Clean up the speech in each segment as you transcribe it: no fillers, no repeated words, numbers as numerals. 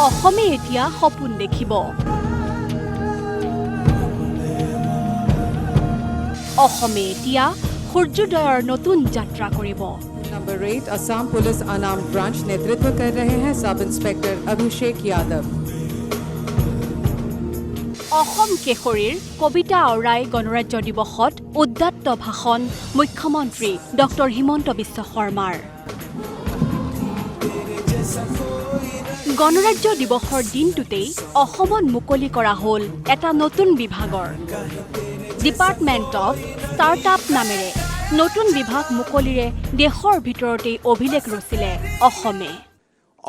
অসমে এতিয়া সপোন দেখিব। অসমে এতিয়া সূৰ্যোদয়ৰ নতুন যাত্ৰা কৰিব। नंबर 8 असम पुलिस अनाम ब्रांच नेतृत्व कर रहे हैं सब इंस्पेक्टर अभिषेक यादव। অসম কেশৰীৰ কবিতা আওৰাই গণৰাজ্য দিৱসত উদ্দাত্ত ভাষণ মুখ্যমন্ত্ৰী ডক্টৰ হিমন্ত বিশ্ব শৰ্মাৰ। গণৰাজ্য দিৱসৰ দিনটোতেই অসমত মুকলি কৰা হ'ল এটা নতুন বিভাগৰ ডিপাৰ্টমেণ্ট অফ ষ্টাৰ্টআপ নামেৰে নতুন বিভাগ মুকলিৰে দেশৰ ভিতৰতেই অভিলেখ ৰচিলে অসমে।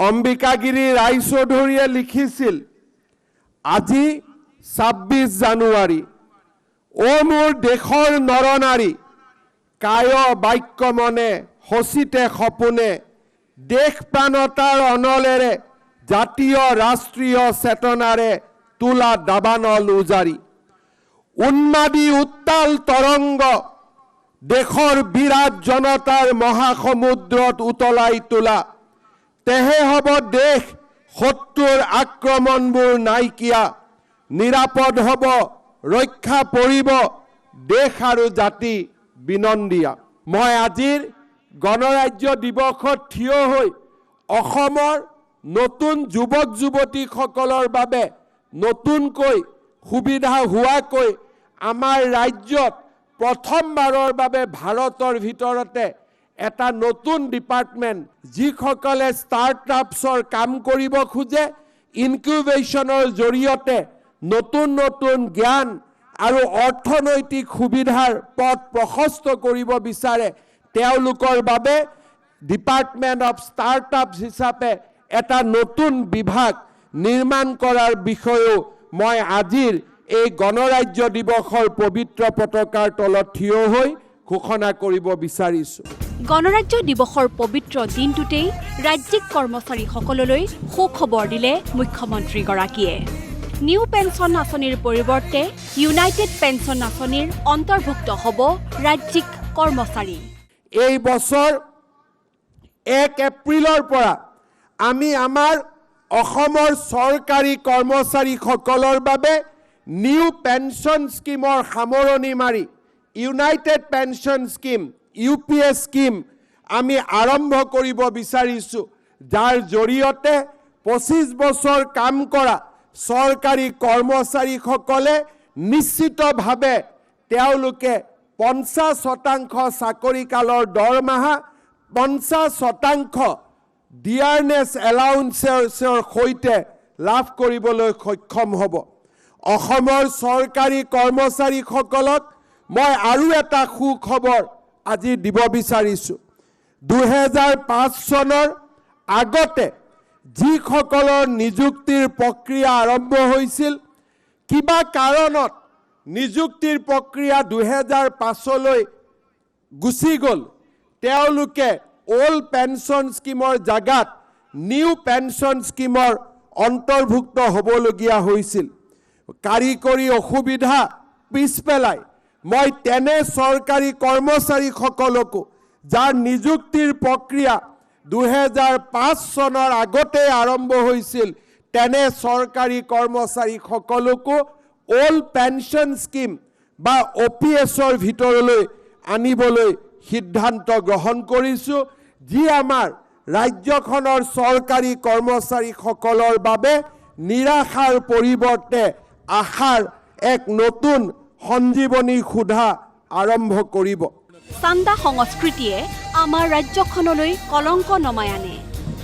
অম্বিকাগিৰি ৰায়চৌধুৰীয়ে লিখিছিল, আজি ২৬ জানুৱাৰী, অ মোৰ দেশৰ নৰনাৰী, কায় বাক্য মনে সচিতে সপোনে, দেশ প্ৰাণতাৰ অনলেৰে, জাতীয় ৰাষ্ট্ৰীয় চেতনাৰে তোলা দাবানল উজাৰি, উন্মাদী উত্তাল তৰংগ দেশৰ বিৰাট জনতাৰ মহাসমুদ্ৰত উতলাই তোলা, তেহে হ'ব দেশ শত্ৰুৰ আক্ৰমণবোৰ নাইকিয়া, নিৰাপদ হ'ব ৰক্ষা পৰিব দেশ আৰু জাতি বিনন্দিয়া। মই আজিৰ গণৰাজ্য দিৱসত থিয় হৈ অসমৰ নতুন যুৱক যুৱতীসকলৰ বাবে নতুনকৈ সুবিধা হোৱাকৈ আমাৰ ৰাজ্যত প্ৰথমবাৰৰ বাবে ভাৰতৰ ভিতৰতে এটা নতুন ডিপাৰ্টমেণ্ট, যিসকলে ষ্টাৰ্টআপছৰ কাম কৰিব খোজে, ইনকিউবেশ্যনৰ জৰিয়তে নতুন নতুন জ্ঞান আৰু অৰ্থনৈতিক সুবিধাৰ পথ প্ৰশস্ত কৰিব বিচাৰে, তেওঁলোকৰ বাবে ডিপাৰ্টমেণ্ট অফ ষ্টাৰ্টআপছ হিচাপে এটা নতুন বিভাগ নিৰ্মাণ কৰাৰ বিষয়েও মই আজিৰ এই গণৰাজ্য দিৱসৰ পবিত্ৰ পতাকাৰ তলত থিয় হৈ ঘোষণা কৰিব বিচাৰিছোঁ। গণৰাজ্য দিৱসৰ পবিত্ৰ দিনটোতেই ৰাজ্যিক কৰ্মচাৰীসকললৈ সুখবৰ দিলে মুখ্যমন্ত্ৰীগৰাকীয়ে। নিউ পেঞ্চন আঁচনিৰ পৰিৱৰ্তে ইউনাইটেড পেঞ্চন আঁচনিৰ অন্তৰ্ভুক্ত হ'ব ৰাজ্যিক কৰ্মচাৰী। এই বছৰ 1 এপ্ৰিলৰ পৰা আমি আমাৰ অসমৰ চৰকাৰী কৰ্মচাৰীসকলৰ বাবে নিউ পেঞ্চন স্কিমৰ সামৰণি মাৰি United pension scheme UPS scheme আমি আৰম্ভ কৰিব বিচাৰিছোঁ, যাৰ জৰিয়তে 25 বছৰ কাম কৰা চৰকাৰী কৰ্মচাৰীসকলে নিশ্চিতভাৱে তেওঁলোকে 50% চাকৰিকালৰ দৰমহা, 50% ডিয়াৰনেছ এলাউন্সৰ সৈতে লাভ কৰিবলৈ সক্ষম হ'ব। অসমৰ চৰকাৰী কৰ্মচাৰীসকলক মই আৰু এটা সুখবৰ আজি দিব বিচাৰিছোঁ। 2005 চনৰ আগতে যিসকলৰ নিযুক্তিৰ প্ৰক্ৰিয়া আৰম্ভ হৈছিল, কিবা কাৰণত নিযুক্তিৰ প্ৰক্ৰিয়া 2005লৈ গুচি গ'ল, তেওঁলোকে অল্ড পেঞ্চন স্কিমৰ জাগাত নিউ পেঞ্চন স্কিমৰ অন্তৰ্ভুক্ত হ'বলগীয়া হৈছিল। কাৰিকৰী অসুবিধা পিছ পেলাই মই তেনে চৰকাৰী কৰ্মচাৰীসকলকো, যাৰ নিযুক্তিৰ প্ৰক্ৰিয়া 2005 চনৰ আগতে আৰম্ভ হৈছিল, তেনে চৰকাৰী কৰ্মচাৰীসকলকো অল্ড পেঞ্চন স্কিম বা OPSৰ ভিতৰলৈ আনিবলৈ সিদ্ধান্ত গ্ৰহণ কৰিছোঁ, যি আমাৰ ৰাজ্যখনৰ চৰকাৰী কৰ্মচাৰীসকলৰ বাবে নিৰাশাৰ পৰিৱৰ্তে আশাৰ এক নতুন সঞ্জীৱনী সুধা আৰম্ভ কৰিব। চান্দা সংস্কৃতিয়ে আমাৰ ৰাজ্যখনলৈ কলংক নমাই আনে।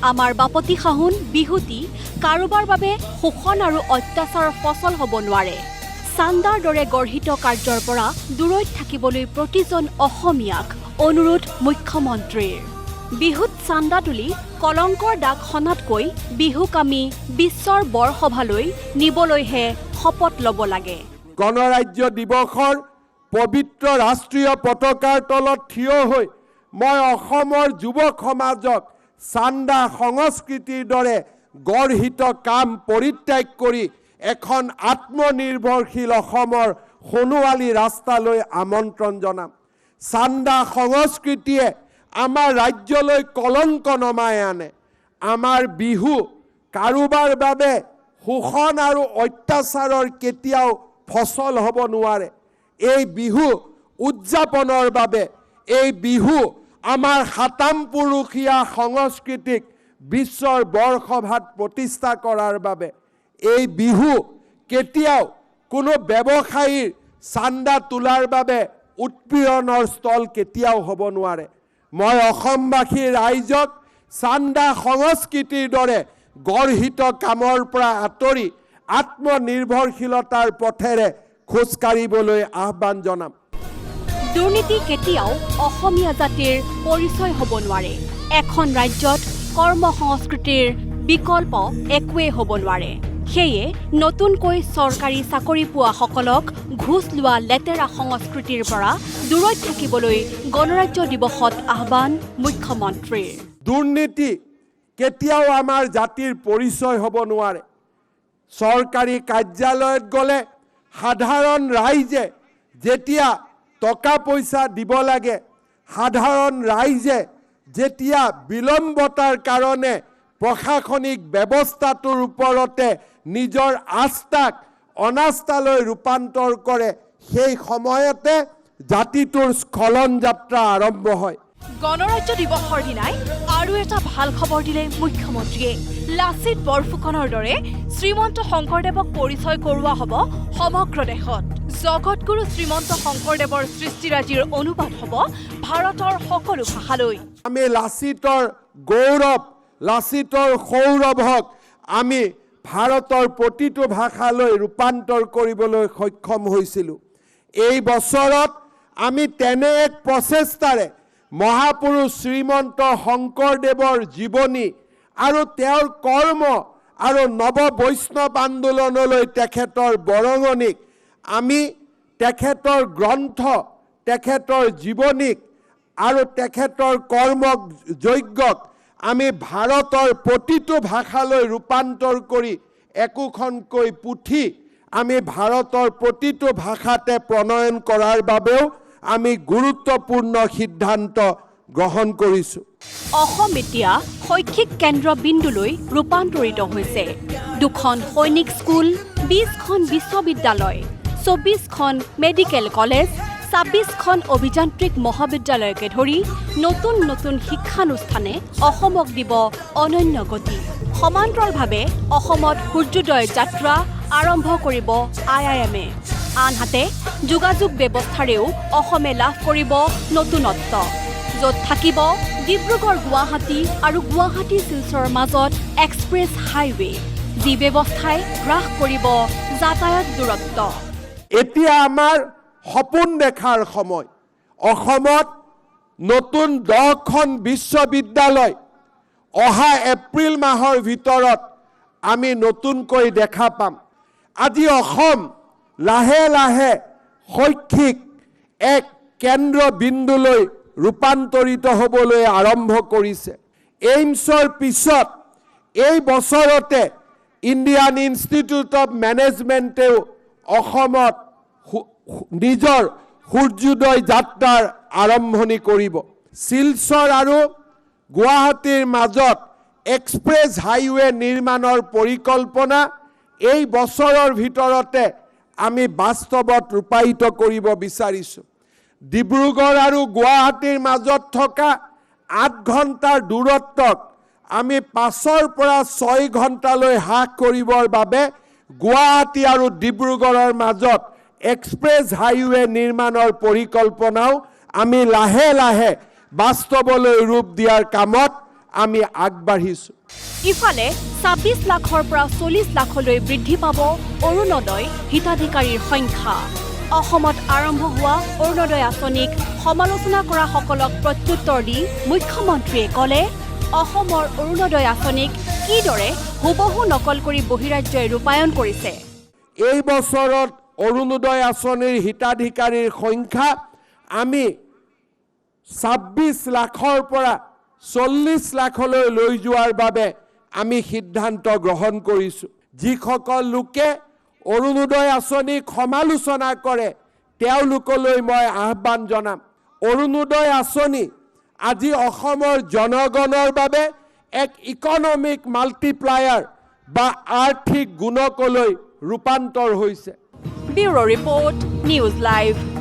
আমাৰ বাপতি সাহোন বিহুতি কাৰোবাৰ বাবে শোষণ আৰু অত্যাচাৰৰ ফচল হ'ব নোৱাৰে। চান্দাৰ দৰে গৰ্হিত কাৰ্যৰ পৰা দূৰৈত থাকিবলৈ প্ৰতিজন অসমীয়াক অনুৰোধ মুখ্যমন্ত্ৰীৰ। বিহুত চান্দা তুলি কলংকৰ দাগ সনাতকৈ বিহুক আমি বিশ্বৰ বৰসভালৈ নিবলৈহে শপত ল'ব লাগে। গণৰাজ্য দিৱসৰ পবিত্ৰ ৰাষ্ট্ৰীয় পতাকাৰ তলত থিয় হৈ মই অসমৰ যুৱক সমাজক চান্দা সংস্কৃতিৰ দৰে গৰ্হিত কাম পৰিত্যাগ কৰি এখন আত্মনিৰ্ভৰশীল অসমৰ সোণোৱালী ৰাস্তালৈ আমন্ত্ৰণ জনাম। চান্দা সংস্কৃতিয়ে আমাৰ ৰাজ্যলৈ কলংক নমাই আনে। আমাৰ বিহু কাৰোবাৰ বাবে শোষণ আৰু অত্যাচাৰৰ কেতিয়াও ফচল হ'ব নোৱাৰে। এই বিহু উদযাপনৰ বাবে, এই বিহু আমাৰ সাতাম পুৰুষীয়া সংস্কৃতিক বিশ্বৰ বৰসভাত প্ৰতিষ্ঠা কৰাৰ বাবে, এই বিহু কেতিয়াও কোনো ব্যৱসায়ীৰ চান্দা তোলাৰ বাবে উৎপীড়নৰ স্থল কেতিয়াও হ'ব নোৱাৰে। মই অসমবাসী ৰাইজক চান্দা সংস্কৃতিৰ দৰে গৰ্হিত কামৰ পৰা আঁতৰি আত্মনিৰ্ভৰশীলতাৰ পথেৰে খোজ কাঢ়িবলৈ আহ্বান জনাম। দুৰ্নীতি কেতিয়াও অসমীয়া জাতিৰ পৰিচয় হ'ব নোৱাৰে। এখন ৰাজ্যত কৰ্ম সংস্কৃতিৰ বিকল্প একোৱেই হ'ব নোৱাৰে। সেয়ে নতুনকৈ চৰকাৰী চাকৰি পোৱাসকলক ঘোচ লোৱা লেতেৰা সংস্কৃতিৰ পৰা দূৰত থাকিবলৈ গণৰাজ্য দিৱসত আহ্বান মুখ্যমন্ত্ৰীৰ। দুৰ্নীতি কেতিয়াও আমাৰ জাতিৰ পৰিচয় হ'ব নোৱাৰে। চৰকাৰী কাৰ্যালয়ত গ'লে সাধাৰণ ৰাইজে যেতিয়া টকা পইচা দিব লাগে, সাধাৰণ ৰাইজে যেতিয়া বিলম্বতাৰ কাৰণে প্ৰশাসনিক ব্যৱস্থাটোৰ ওপৰতে নিজৰ আস্থাক অনাস্থালৈ ৰূপান্তৰ কৰে, সেই সময়তে জাতিটোৰ স্খলন যাত্ৰা আৰম্ভ হয়। গণৰাজ্য দিৱসৰ দিনাই আৰু এটা ভাল খবৰ দিলে মুখ্যমন্ত্ৰীয়ে। লাচিত বৰফুকনৰ দৰে শ্ৰীমন্ত শংকৰদেৱক পৰিচয় কৰোৱা হ'ব সমগ্ৰ দেশত। জগতগুৰু শ্ৰীমন্ত শংকৰদেৱৰ সৃষ্টিৰাজিৰ অনুবাদ হ'ব ভাৰতৰ সকলো ভাষালৈ। আমি লাচিতৰ গৌৰৱ, লাচিতৰ সৌৰভক আমি ভাৰতৰ প্ৰতিটো ভাষালৈ ৰূপান্তৰ কৰিবলৈ সক্ষম হৈছিলোঁ। এই বছৰত আমি তেনে এক প্ৰচেষ্টাৰে মহাপুৰুষ শ্ৰীমন্ত শংকৰদেৱৰ জীৱনী আৰু তেওঁৰ কৰ্ম আৰু নৱ বৈষ্ণৱ আন্দোলনলৈ তেখেতৰ বৰঙণিক, আমি তেখেতৰ গ্ৰন্থ, তেখেতৰ জীৱনীক আৰু তেখেতৰ কৰ্মক যজ্ঞক আমি ভাৰতৰ প্ৰতিটো ভাষালৈ ৰূপান্তৰ কৰি একোখনকৈ পুথি আমি ভাৰতৰ প্ৰতিটো ভাষাতে প্ৰণয়ন কৰাৰ বাবেও আমি গুৰুত্বপূৰ্ণ সিদ্ধান্ত গ্ৰহণ কৰিছোঁ। অসম এতিয়া শৈক্ষিক কেন্দ্ৰবিন্দুলৈ ৰূপান্তৰিত হৈছে। 2খন সৈনিক স্কুল, 20খন বিশ্ববিদ্যালয়, 24খন মেডিকেল কলেজ, 26খন অভিযান্ত্ৰিক মহাবিদ্যালয়কে ধৰি নতুন নতুন শিক্ষানুষ্ঠানে অসমক দিব অনন্য গতি। সমান্তৰালভাৱে অসমত সূৰ্যোদয় যাত্ৰা আৰম্ভ কৰিব IIM-এ। আনহাতে যোগাযোগ ব্যৱস্থাৰেও অসমে লাভ কৰিব নতুনত্ব, য'ত থাকিব ডিব্ৰুগড় গুৱাহাটী আৰু গুৱাহাটী শিলচৰৰ মাজত এক্সপ্ৰেছ হাইৱে, যি ব্যৱস্থাই হ্ৰাস কৰিব যাতায়াত দূৰত্ব। এতিয়া আমাৰ সপোন দেখাৰ সময়। অসমত নতুন 10খন বিশ্ববিদ্যালয় অহা এপ্ৰিল মাহৰ ভিতৰত আমি নতুনকৈ দেখা পাম। আজি অসম লাহে লাহে শৈক্ষিক এক কেন্দ্ৰবিন্দুলৈ ৰূপান্তৰিত হ'বলৈ আৰম্ভ কৰিছে। এইমছৰ পিছত এই বছৰতে ইণ্ডিয়ান ইনষ্টিটিউট অফ মেনেজমেণ্টেও অসমত নিজৰ সূৰ্যোদয় যাত্ৰাৰ আৰম্ভণি কৰিব। শিলচৰ আৰু গুৱাহাটীৰ মাজত এক্সপ্ৰেছ হাইৱে নিৰ্মাণৰ পৰিকল্পনা এই বছৰৰ ভিতৰতে আমি বাস্তৱত ৰূপায়িত কৰিব বিচাৰিছোঁ। ডিব্ৰুগড় আৰু গুৱাহাটীৰ মাজত থকা 8 ঘণ্টাৰ দূৰত্বক আমি 5ৰ পৰা 6 ঘণ্টালৈ হ্ৰাস কৰিবৰ বাবে গুৱাহাটী আৰু ডিব্ৰুগড়ৰ মাজত এক্সপ্ৰেছ হাইৱে নিৰ্মাণৰ পৰিকল্পনাও আমি লাহে লাহে বাস্তৱলৈ ৰূপ দিয়াৰ কামত আমি আগবাঢ়িছোঁ। ইফালে 26 লাখৰ পৰা 40 লাখলৈ বৃদ্ধি পাব অৰুণোদয় হিতাধিকাৰীৰ সংখ্যা। অসমত আৰম্ভ হোৱা অৰুণোদয় আঁচনিক সমালোচনা কৰা সকলক প্ৰত্যুত্তৰ দি মুখ্যমন্ত্ৰীয়ে ক'লে, অসমৰ অৰুণোদয় আঁচনিক কিদৰে হুবহু নকল কৰি বহিৰাজ্যই ৰূপায়ণ কৰিছে। এই বছৰত অৰুণোদয় আঁচনিৰ হিতাধিকাৰীৰ সংখ্যা আমি 26 লাখৰ পৰা 40 লাখলৈ লৈ যোৱাৰ বাবে আমি সিদ্ধান্ত গ্ৰহণ কৰিছোঁ যিসকল লোকে অৰুণোদয় আঁচনিক সমালোচনা কৰে তেওঁলোকলৈ মই আহ্বান জনাম অৰুণোদয় আঁচনি আজি অসমৰ জনগণৰ বাবে এক ইকনমিক মাল্টিপ্লায়াৰ বা আৰ্থিক গুণকলৈ ৰূপান্তৰ হৈছে ব্যুৰো ৰিপৰ্ট নিউজ লাইভ